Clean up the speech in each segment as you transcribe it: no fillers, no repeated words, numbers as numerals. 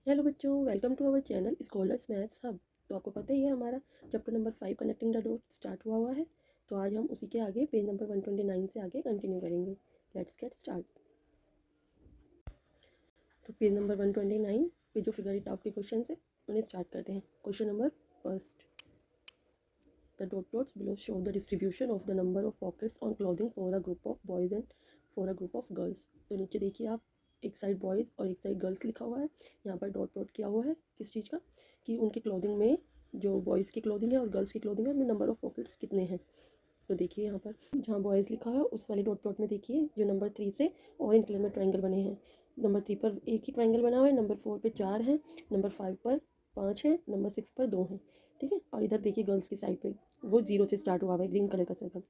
Hello बच्चों, welcome to our channel scholars maths hub. तो आपको पता ही है हमारा chapter number 5 connecting the dot start हुआ है। तो आज हम उसी के आगे पेज नंबर 129 से आगे कंटिन्यू करेंगे। Let's get start. तो पेज नंबर 129 पे जो फिगर इट आउट के क्वेश्चन है उन्हें स्टार्ट करते हैं। Question number first, the dot dots below show the distribution of the number of pockets on clothing for a group of boys and for a group of girls. तो नीचे देखिए आप, एक साइड बॉयज़ और एक side girls लिखा हुआ है। यहाँ पर डॉट डॉट किया हुआ है किस चीज़ का, कि उनके क्लॉथिंग में जो बॉयज़ की क्लॉथिंग है और गर्ल्स की क्लॉथिंग है उनमें नंबर ऑफ पॉकेट्स कितने हैं। तो देखिए यहाँ पर जहाँ बॉयज़ लिखा है उस वाले डॉट डॉट में देखिए जो नंबर 3 से ऑरेंज कलर में ट्रायंगल बने हैं। नंबर 3 पर एक ही ट्रायंगल बना हुआ है, नंबर 4 पे 4 हैं, नंबर 5 पर 5 है, नंबर 6 पर 2 हैं। ठीक है, और इधर देखिए गर्ल्स की साइड पे वो 0 से स्टार्ट हुआ है, ग्रीन कलर का सर्कल।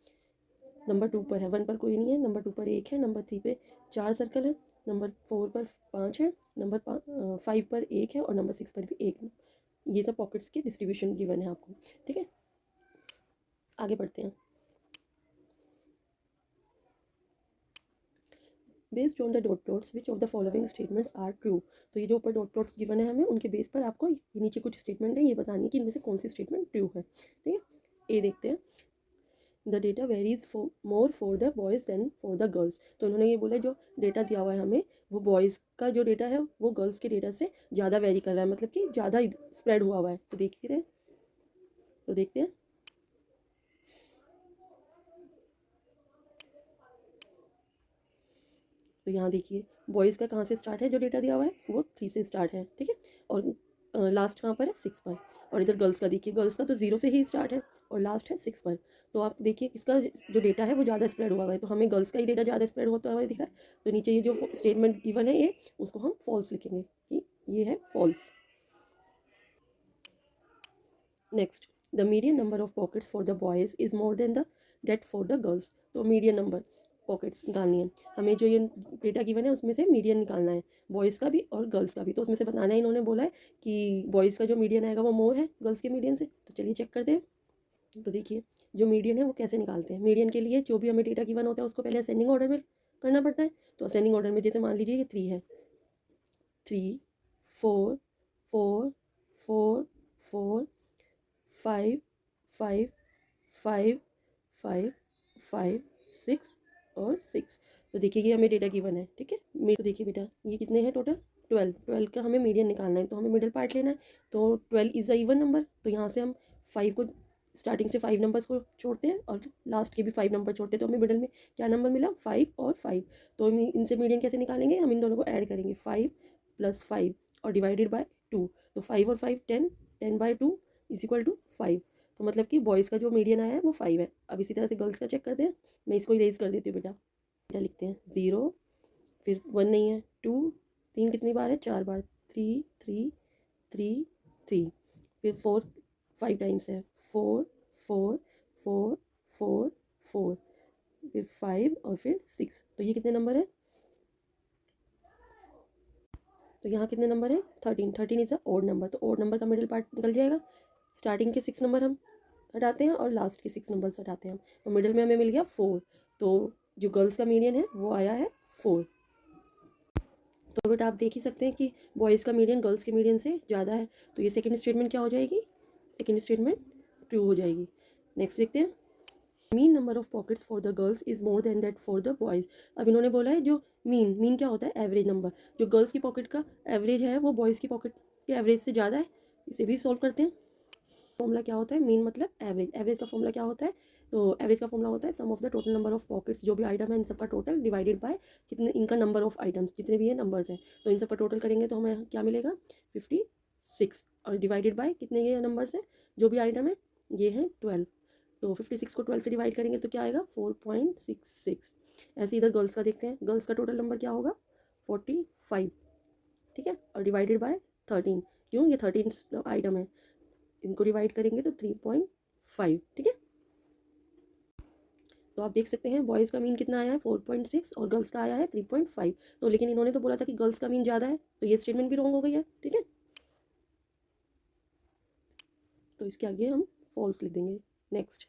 नंबर 2 पर है, 1 पर कोई नहीं है, नंबर 2 पर 1 है, नंबर 3 पे 4 सर्कल है, नंबर 4 पर 5 है, नंबर 5 पर 1 है और नंबर 6 पर भी 1 है। ये सब पॉकेट्स की डिस्ट्रीब्यूशन गिवन है आपको। ठीक है, आगे बढ़ते हैं। Based on the dot dots which of the following statements are true. तो ये जो ऊपर डॉट डॉट्स गिवन है हमें, उनके बेस पर आपको ये नीचे कुछ स्टेटमेंट है, ये बतानी है कि इनमें से कौन सी स्टेटमेंट ट्रू है। ठीक है, ए देखते हैं। The data varies more for the boys than for the girls. तो उन्होंने ये बोला जो डेटा दिया हुआ है हमें, वो बॉयज़ का जो डेटा है वो गर्ल्स के डेटा से ज़्यादा वेरी कर रहा है, मतलब कि ज़्यादा स्प्रेड हुआ हुआ है। तो देखते हैं, तो देखते हैं। तो यहाँ देखिए बॉयज़ का कहाँ से स्टार्ट है, जो डेटा दिया हुआ है वो 3 से स्टार्ट है। ठीक है, और लास्ट कहाँ पर है, 6 पर। और इधर गर्ल्स का देखिए, गर्ल्स का तो 0 से ही स्टार्ट है और लास्ट है 6 पर। तो आप देखिए इसका जो डेटा है वो ज़्यादा स्प्रेड हुआ है, तो हमें गर्ल्स का ही डेटा ज़्यादा स्प्रेड होता हुआ दिख रहा है। तो नीचे ये जो स्टेटमेंट गिवन है ये, उसको हम फॉल्स लिखेंगे कि ये है false. Next, the median number of pockets for the boys is more than the date for the girls. तो मीडियन नंबर पॉकेट्स निकालनी है हमें, जो ये डेटा गिवन है उसमें से मीडियन निकालना है, बॉयज़ का भी और गर्ल्स का भी। तो उसमें से बताना है, इन्होंने बोला है कि बॉयज़ का जो मीडियन आएगा वो मोर है गर्ल्स के मीडियन से। तो चलिए चेक करते हैं। तो देखिए जो मीडियन है वो कैसे निकालते हैं। मीडियन के लिए जो भी हमें डेटा गिवन होता है उसको पहले असेंडिंग ऑर्डर में करना पड़ता है। तो असेंडिंग ऑर्डर में जैसे मान लीजिए ये 3 है, 3 4 4 4 4 5 5 5 5 5 6 और 6। तो देखिए ये हमें डेटा गिवन है। ठीक है, तो देखिए बेटा ये कितने हैं टोटल, 12। 12 का हमें मीडियन निकालना है, तो हमें मिडिल पार्ट लेना है। तो 12 इज़ अ इवन नंबर, तो यहाँ से हम 5 को, स्टार्टिंग से 5 नंबर्स को छोड़ते हैं और लास्ट के भी 5 नंबर छोड़ते हैं। तो हमें मिडिल में क्या नंबर मिला, 5 और 5। तो हम इनसे मीडियन कैसे निकालेंगे, हम इन दोनों को ऐड करेंगे, 5 + 5 और डिवाइडेड बाय 2। तो 5 और 5 10, 10/2 इज इक्वल टू 5। तो मतलब कि बॉयज़ का जो मीडियन आया है वो 5 है। अब इसी तरह से गर्ल्स का चेक करते हैं। मैं इसको इरेज कर देती हूँ बेटा। बेटा लिखते हैं 0, फिर 1 नहीं है, 2, 3 कितनी बार है, 4 बार, 3 3 3 3, फिर 4 5 टाइम्स है, 4 4 4 4 4, फिर 5 और फिर 6। तो ये कितने नंबर है, तो यहाँ कितने नंबर है, 13। 13 इज़ अ ओड नंबर। तो ओड नंबर का मिडिल पार्ट निकल जाएगा। स्टार्टिंग के 6 नंबर हम हटाते हैं और लास्ट के 6 नंबर्स हटाते हैं हम, तो मिडिल में हमें मिल गया 4। तो जो गर्ल्स का मीडियन है वो आया है 4। तो बेटा आप देख ही सकते हैं कि बॉयज़ का मीडियन गर्ल्स के मीडियन से ज़्यादा है। तो ये सेकंड स्टेटमेंट क्या हो जाएगी, सेकंड स्टेटमेंट ट्रू हो जाएगी। नेक्स्ट देखते हैं। Mean number of pockets for the girls is more than that for the boys. अब इन्होंने बोला है जो मीन क्या होता है, एवरेज नंबर। जो गर्ल्स की पॉकेट का एवरेज है वो बॉयज़ की पॉकेट के एवरेज से ज़्यादा है। इसे भी सॉल्व करते हैं। फॉर्मूला क्या होता है, मीन मतलब एवरेज। एवरेज का फॉर्मूला क्या होता है, तो एवरेज का फॉर्मूला होता है sum of the total number of pockets, जो भी आइटम है इन सबका टोटल डिवाइडेड बाय कितने, इनका नंबर ऑफ आइटम्स जितने भी है नंबर्स हैं। तो इन सबका टोटल करेंगे तो हमें क्या मिलेगा, 56, और डिवाइडेड बाय कितने ये नंबर्स हैं, जो भी आइटम है ये है 12। तो 56 को 12 से डिवाइड करेंगे तो क्या आएगा, 4.66। ऐसे इधर गर्ल्स का देखते हैं, गर्ल्स का टोटल नंबर क्या होगा, 45। ठीक है, और डिवाइडेड बाय 13, क्यों, ये 13 आइटम है, इनको डिवाइड करेंगे तो 3.5। ठीक है, तो आप देख सकते हैं बॉयज़ का मीन कितना आया है, 4.6, और गर्ल्स का आया है 3.5। तो लेकिन इन्होंने तो बोला था कि गर्ल्स का मीन ज़्यादा है, तो ये स्टेटमेंट भी रॉन्ग हो गई है। ठीक है, तो इसके आगे हम फॉल्स लिख देंगे। Next,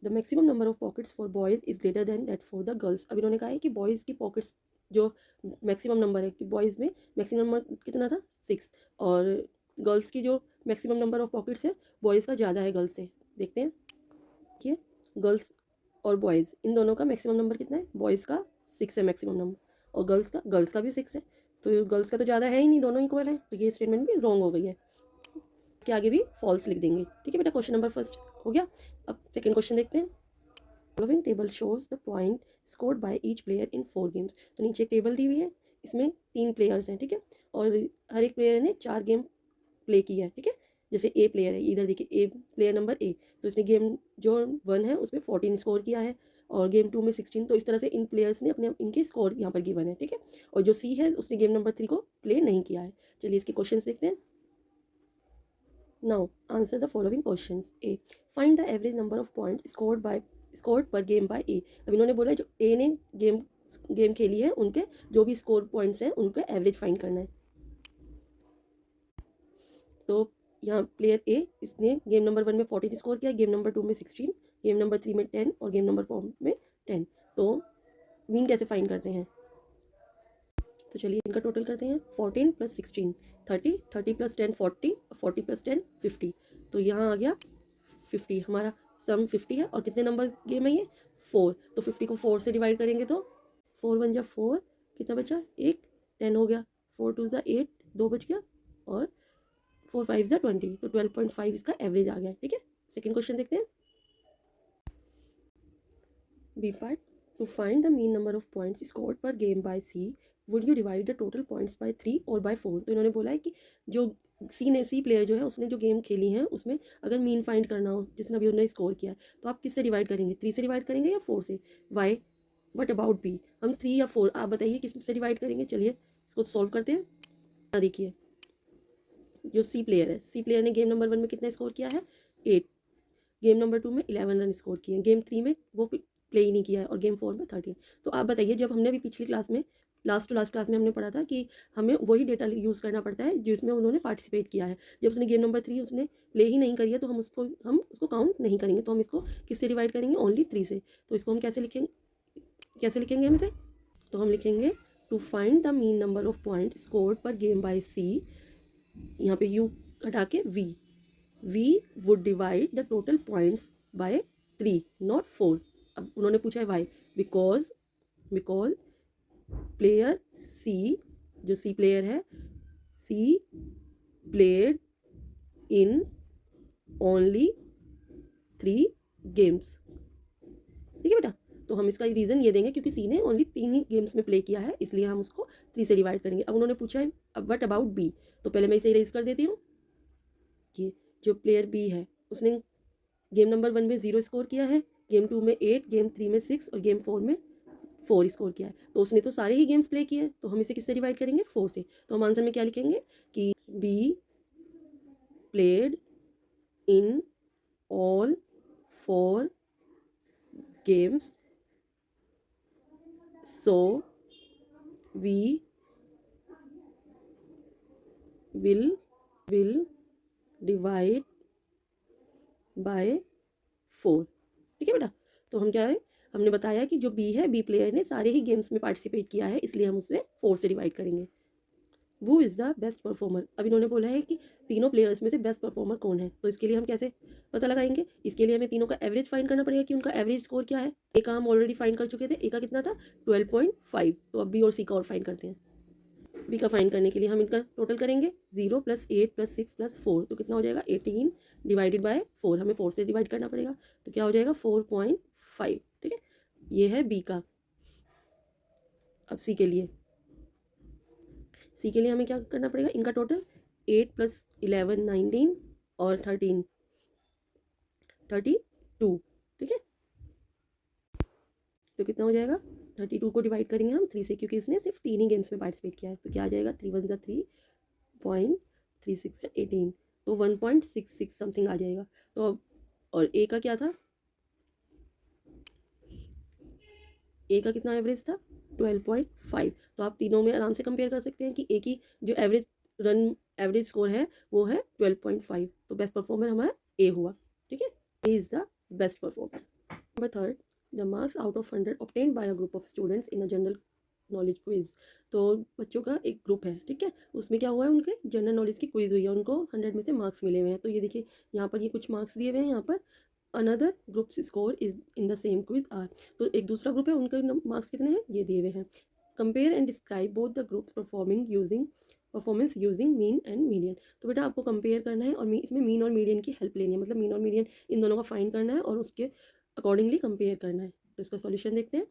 the maximum number of pockets for boys is greater than that for the girls. अब इन्होंने कहा है कि बॉयज़ की पॉकेट्स जो मैक्सिमम नंबर है कि बॉयज़ में मैक्सिमम नंबर कितना था 6, और गर्ल्स की जो मैक्सिमम नंबर ऑफ पॉकेट्स है बॉयज़ का ज़्यादा है गर्ल्स से। देखते हैं कि गर्ल्स और बॉयज़ इन दोनों का मैक्सिमम नंबर कितना है, बॉयज़ का 6 है मैक्सिमम नंबर, और गर्ल्स का भी 6 है, तो गर्ल्स का तो ज़्यादा है ही नहीं, दोनों इक्वल है, तो ये स्टेटमेंट भी रॉन्ग हो गई है। के आगे भी फॉल्स लिख देंगे। ठीक है बेटा, क्वेश्चन नंबर फर्स्ट हो गया। अब सेकंड क्वेश्चन देखते हैं। Following table shows the point scored by each player in 4 games. तो नीचे एक टेबल दी हुई है, इसमें 3 प्लेयर्स हैं, ठीक है, और हर एक प्लेयर ने 4 गेम प्ले किया है, ठीक है। जैसे ए प्लेयर है, इधर देखिए ए प्लेयर नंबर ए, तो इसने गेम जो 1 है उसमें 14 स्कोर किया है, और गेम 2 में 16। तो इस तरह से इन प्लेयर्स ने अपने इनके स्कोर यहाँ पर गिवन है, ठीक है। और जो सी है उसने गेम नंबर 3 को प्ले नहीं किया है। चलिए इसके क्वेश्चन देखते हैं। Now answer the following questions. A. Find the average number of points scored per game by A. अब इन्होंने बोला जो A ने गेम खेली है उनके जो भी स्कोर पॉइंट्स हैं उनका एवरेज फाइंड करना है। तो यहाँ प्लेयर ए, इसने गेम नंबर 1 में 14 स्कोर किया, गेम नंबर 2 में 16, गेम नंबर 3 में 10 और गेम नंबर 4 में 10। तो मीन कैसे फाइंड करते हैं, तो चलिए इनका टोटल करते हैं। 14 + 16 30, 30 + 10 40, 40 + 10 50। तो यहाँ आ गया 50, हमारा सम 50 है, और कितने नंबर गेम है ये 4। तो 50 को 4 से डिवाइड करेंगे तो 4 × 1 = 4, कितना बचा 1, 10 हो गया, 4 × 2 = 8, 2 बच गया, और 4 × 5 = 20। तो 12.5 इसका एवरेज आ गया। ठीक है, सेकेंड क्वेश्चन देखते हैं। B part, to find the mean number of points scored per game by C would you divide the total points by 3 और बाय 4। तो इन्होंने बोला है कि जो सी प्लेयर जो है उसने जो गेम खेली है उसमें अगर मीन फाइंड करना हो जिसने अभी उन्होंने स्कोर किया है, तो आप किससे डिवाइड करेंगे, 3 से डिवाइड करेंगे या 4 से। वाई, वट अबाउट बी, हम 3 या 4, आप बताइए किस से डिवाइड करेंगे। चलिए इसको सॉल्व करते हैं। देखिए जो सी प्लेयर ने गेम नंबर 1 में कितना स्कोर किया है 8, गेम नंबर 2 में 11 रन स्कोर किए, गेम 3 में वो प्ले ही नहीं किया है, और गेम 4 में 13। तो आप बताइए, जब हमने अभी पिछली क्लास में लास्ट टू लास्ट क्लास में हमने पढ़ा था कि हमें वही डेटा यूज़ करना पड़ता है जिसमें उन्होंने पार्टिसिपेट किया है। जब उसने गेम नंबर 3 उसने प्ले ही नहीं करी है तो हम उसको काउंट नहीं करेंगे। तो हम इसको किससे डिवाइड करेंगे, ओनली 3 से। तो इसको हम कैसे लिखेंगे हमसे, तो हम लिखेंगे to find the mean number of point scored per game by C, यहाँ पे यू हटा के we would divide the total points by 3 not 4। अब उन्होंने पूछा है वाई, बिकॉज प्लेयर सी, जो सी प्लेयर है, she played in only 3 games. ठीक है बेटा, तो हम इसका रीज़न ये देंगे क्योंकि सी ने ओनली 3 ही गेम्स में प्ले किया है, इसलिए हम उसको 3 से डिवाइड करेंगे। अब उन्होंने पूछा है अब वट अबाउट बी, तो पहले मैं इसे इरेज कर देती हूँ कि जो प्लेयर बी है उसने गेम नंबर 1 में 0 स्कोर किया है, गेम 2 में 8, गेम 3 में 6 और गेम 4 में 4 स्कोर किया है। तो उसने तो सारे ही गेम्स प्ले किए हैं, तो हम इसे किससे डिवाइड करेंगे 4 से। तो हम आंसर में क्या लिखेंगे कि B played in all 4 games, so we will divide by 4। ठीक है बेटा, तो हम क्या है, हमने बताया कि जो बी है, बी प्लेयर ने सारे ही गेम्स में पार्टिसिपेट किया है, इसलिए हम उसे 4 से डिवाइड करेंगे। वो इज़ द बेस्ट परफॉर्मर, अब इन्होंने बोला है कि तीनों प्लेयर्स में से बेस्ट परफॉर्मर कौन है, तो इसके लिए हम कैसे पता लगाएंगे, इसके लिए हमें तीनों का एवरेज फाइंड करना पड़ेगा कि उनका एवरेज स्कोर क्या है। ए का हम ऑलरेडी फाइंड कर चुके थे, ए का कितना था 12.5। तो अब बी और सी का और फाइंड करते हैं। बी का फाइंड करने के लिए हम इनका टोटल करेंगे, 0 + 8 + 6 + 4, तो कितना हो जाएगा 18 डिवाइडेड बाय 4, हमें 4 से डिवाइड करना पड़ेगा, तो क्या हो जाएगा 4.5। ठीक है, ये है बी का। अब सी के लिए हमें क्या करना पड़ेगा, इनका टोटल 8 + 11 19 और 13 32। ठीक है, तो कितना हो जाएगा 32 को डिवाइड करेंगे हम 3 से, क्योंकि इसने सिर्फ 3 ही गेम्स में पार्टिसिपेट किया है। तो क्या आ जाएगा 3 × 1 = 3.36 18, तो 1.66 समथिंग आ जाएगा। तो अब और ए का क्या था, ए का कितना एवरेज था 12.5। तो आप तीनों में आराम से कंपेयर कर सकते हैं कि ए की जो एवरेज स्कोर है वो है 12.5, तो बेस्ट परफॉर्मर हमारा ए हुआ। ठीक है, A is the best performer. Number 3, the marks out of 100 obtained by a group of students in a general knowledge quiz. तो बच्चों का एक ग्रुप है, ठीक है, उसमें क्या हुआ है, उनके जनरल नॉलेज की क्विज हुई है, उनको 100 में से मार्क्स मिले हुए हैं। तो ये देखिए यहाँ पर ये कुछ मार्क्स दिए हुए हैं, यहाँ पर another groups score is in the same quiz are. तो एक दूसरा ग्रुप है, उनके मार्क्स कितने हैं ये दिए हुए हैं। Compare and describe both the groups performance using mean and median. तो बेटा आपको कंपेयर करना है और इसमें मीन और मीडियन की हेल्प लेनी है, मतलब मीन और मीडियन इन दोनों का फाइंड करना है और उसके अकॉर्डिंगली कंपेयर करना है। तो इसका सॉल्यूशन देखते हैं।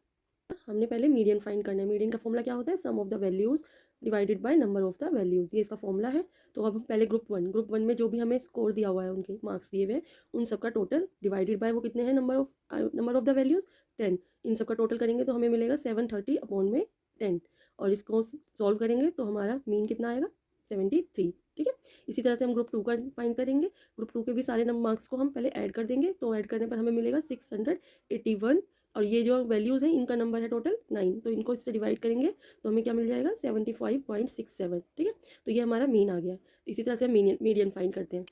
हमने पहले मीडियन फाइंड करना है। मीडियन का फॉर्मूला क्या होता है, sum of the values divided by number of the values, ये इसका फॉर्मूला है। तो अब पहले ग्रुप वन में जो भी हमें स्कोर दिया हुआ है, उनके मार्क्स दिए हुए हैं, उन सबका टोटल डिवाइडेड बाय वो कितने हैं, नंबर ऑफ द वैल्यूज़ 10। इन सबका टोटल करेंगे तो हमें मिलेगा 730 अपॉन में 10, और इसको सॉल्व करेंगे तो हमारा मीन कितना आएगा 73, ठीक है। इसी तरह से हम ग्रुप 2 का फाइंड करेंगे। ग्रुप 2 के भी सारे मार्क्स को हम पहले ऐड कर देंगे, तो ऐड करने पर हमें मिलेगा 681, और ये जो वैल्यूज़ हैं इनका नंबर है टोटल 9, तो इनको इससे डिवाइड करेंगे तो हमें क्या मिल जाएगा 75.67, ठीक है। तो ये हमारा मीन आ गया। इसी तरह से हम मीडियन फाइंड करते हैं।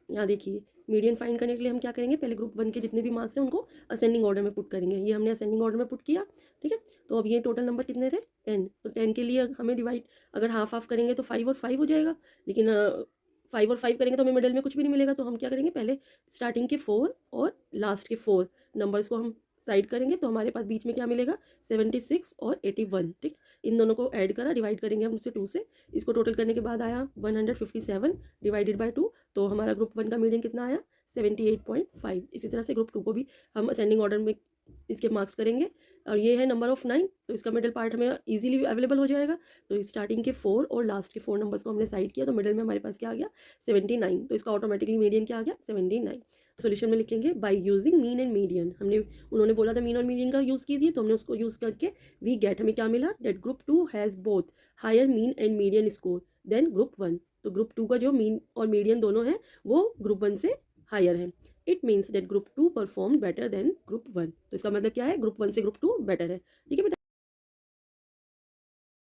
यहाँ देखिए मीडियन फाइंड करने के लिए हम क्या करेंगे, पहले ग्रुप 1 के जितने भी मार्क्स हैं उनको असेंडिंग ऑर्डर में पुट करेंगे। ये हमने असेंडिंग ऑर्डर में पुट किया, ठीक है। तो अब ये टोटल नंबर कितने थे 10, तो 10 के लिए हमें डिवाइड अगर हाफ हाफ करेंगे तो 5 और 5 हो जाएगा, लेकिन 5 और 5 करेंगे तो हमें मिडिल में कुछ भी नहीं मिलेगा। तो हम क्या करेंगे, पहले स्टार्टिंग के 4 और लास्ट के 4 नंबर्स को हम साइड करेंगे, तो हमारे पास बीच में क्या मिलेगा 76 और 81, ठीक। इन दोनों को ऐड करा, डिवाइड करेंगे हम उससे 2 से, इसको टोटल करने के बाद आया 157 डिवाइडेड बाय 2, तो हमारा ग्रुप 1 का मीडियन कितना आया 78.5। इसी तरह से ग्रुप 2 को भी हम असेंडिंग ऑर्डर में इसके मार्क्स करेंगे, और ये है नंबर ऑफ 9, तो इसका मिडिल पार्ट हमें इजीली अवेलेबल हो जाएगा। तो स्टार्टिंग के 4 और लास्ट के 4 नंबर्स को हमने साइड किया, तो मिडिल में हमारे पास क्या आ गया 79, तो इसका ऑटोमेटिकली मीडियन क्या आ गया 79। सोल्यूशन में लिखेंगे by using mean and median, उन्होंने बोला था मीन और मीडियन का यूज़ कीजिए, तो हमने उसको यूज़ करके वी गेट, हमें क्या मिला, that group 2 has both higher mean and median score than group 1। तो ग्रुप 2 का जो मीन और मीडियन दोनों है वो ग्रुप 1 से हायर है। It means that group 2 perform better than group 1। तो इसका मतलब क्या है, ग्रुप 1 से ग्रुप 2 बेटर है, ठीक है बेटा।